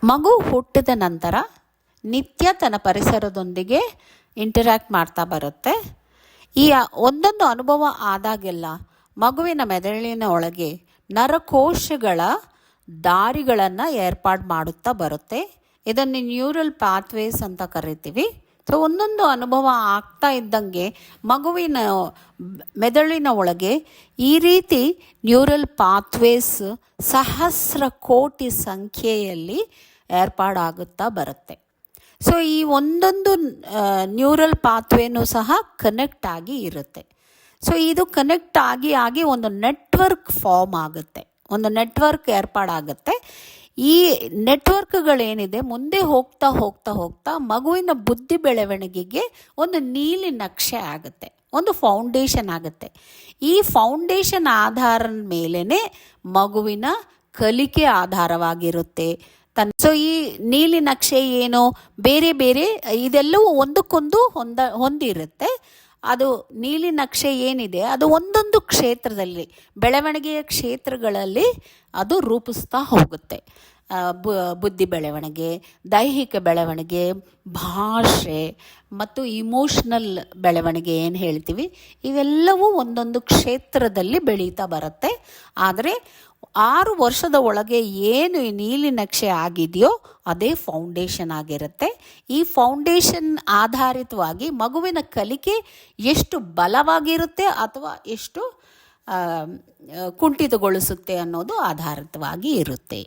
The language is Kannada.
ಮಗು ಹುಟ್ಟಿದ ನಂತರ ನಿತ್ಯ ತನ್ನ ಪರಿಸರದೊಂದಿಗೆ ಇಂಟರ್ಯಾಕ್ಟ್ ಮಾಡ್ತಾ ಬರುತ್ತೆ. ಈ ಒಂದೊಂದು ಅನುಭವ ಆದಾಗೆಲ್ಲ ಮಗುವಿನ ಮೆದುಳಿನ ಒಳಗೆ ನರಕೋಶಗಳ ದಾರಿಗಳನ್ನು ಏರ್ಪಾಡು ಮಾಡುತ್ತಾ ಬರುತ್ತೆ. ಇದನ್ನು ನ್ಯೂರಲ್ ಪಾತ್ವೇಸ್ ಅಂತ ಕರಿತೀವಿ. ಸೊ ಒಂದೊಂದು ಅನುಭವ ಆಗ್ತಾ ಇದ್ದಂಗೆ ಮಗುವಿನ ಮೆದುಳಿನ ಒಳಗೆ ಈ ರೀತಿ ನ್ಯೂರಲ್ ಪಾತ್ವೇಸ್ ಸಹಸ್ರ ಕೋಟಿ ಸಂಖ್ಯೆಯಲ್ಲಿ ಏರ್ಪಾಡಾಗುತ್ತಾ ಬರುತ್ತೆ. ಸೊ ಈ ಒಂದೊಂದು ನ್ಯೂರಲ್ ಪಾತ್ವೇನೂ ಸಹ ಕನೆಕ್ಟ್ ಆಗಿ ಇರುತ್ತೆ. ಸೊ ಇದು ಕನೆಕ್ಟ್ ಆಗಿ ಒಂದು ನೆಟ್ವರ್ಕ್ ಫಾರ್ಮ್ ಆಗುತ್ತೆ, ಒಂದು ನೆಟ್ವರ್ಕ್ ಏರ್ಪಾಡಾಗುತ್ತೆ. ಈ ನೆಟ್ವರ್ಕ್ಗಳೇನಿದೆ ಮುಂದೆ ಹೋಗ್ತಾ ಹೋಗ್ತಾ ಹೋಗ್ತಾ ಮಗುವಿನ ಬುದ್ಧಿ ಬೆಳವಣಿಗೆಗೆ ಒಂದು ನೀಲಿ ನಕ್ಷೆ ಆಗುತ್ತೆ, ಒಂದು ಫೌಂಡೇಶನ್ ಆಗುತ್ತೆ. ಈ ಫೌಂಡೇಶನ್ ಆಧಾರದ ಮೇಲೇ ಮಗುವಿನ ಕಲಿಕೆ ಆಧಾರವಾಗಿರುತ್ತೆ. ಸೊ ಈ ನೀಲಿ ನಕ್ಷೆ ಏನು ಬೇರೆ ಬೇರೆ ಇದೆಲ್ಲವೂ ಒಂದಕ್ಕೊಂದು ಹೊಂದಿರುತ್ತೆ. ಅದು ನೀಲಿ ನಕ್ಷೆ ಏನಿದೆ ಅದು ಒಂದೊಂದು ಕ್ಷೇತ್ರದಲ್ಲಿ ಬೆಳವಣಿಗೆಯ ಕ್ಷೇತ್ರಗಳಲ್ಲಿ ಅದು ರೂಪಿಸ್ತಾ ಹೋಗುತ್ತೆ. ಬುದ್ಧಿ ಬೆಳವಣಿಗೆ, ದೈಹಿಕ ಬೆಳವಣಿಗೆ, ಭಾಷೆ ಮತ್ತು ಇಮೋಷ್ನಲ್ ಬೆಳವಣಿಗೆ ಏನು ಹೇಳ್ತೀವಿ, ಇವೆಲ್ಲವೂ ಒಂದೊಂದು ಕ್ಷೇತ್ರದಲ್ಲಿ ಬೆಳೀತಾ ಬರುತ್ತೆ. ಆದರೆ 6 ವರ್ಷದ ಒಳಗೆ ಏನು ಈ ನೀಲಿ ನಕ್ಷೆ ಆಗಿದೆಯೋ ಅದೇ ಫೌಂಡೇಶನ್ ಆಗಿರುತ್ತೆ. ಈ ಫೌಂಡೇಶನ್ ಆಧಾರಿತವಾಗಿ ಮಗುವಿನ ಕಲಿಕೆ ಎಷ್ಟು ಬಲವಾಗಿರುತ್ತೆ ಅಥವಾ ಎಷ್ಟು ಕುಂಠಿತಗೊಳಿಸುತ್ತೆ ಅನ್ನೋದು ಆಧಾರಿತವಾಗಿ ಇರುತ್ತೆ.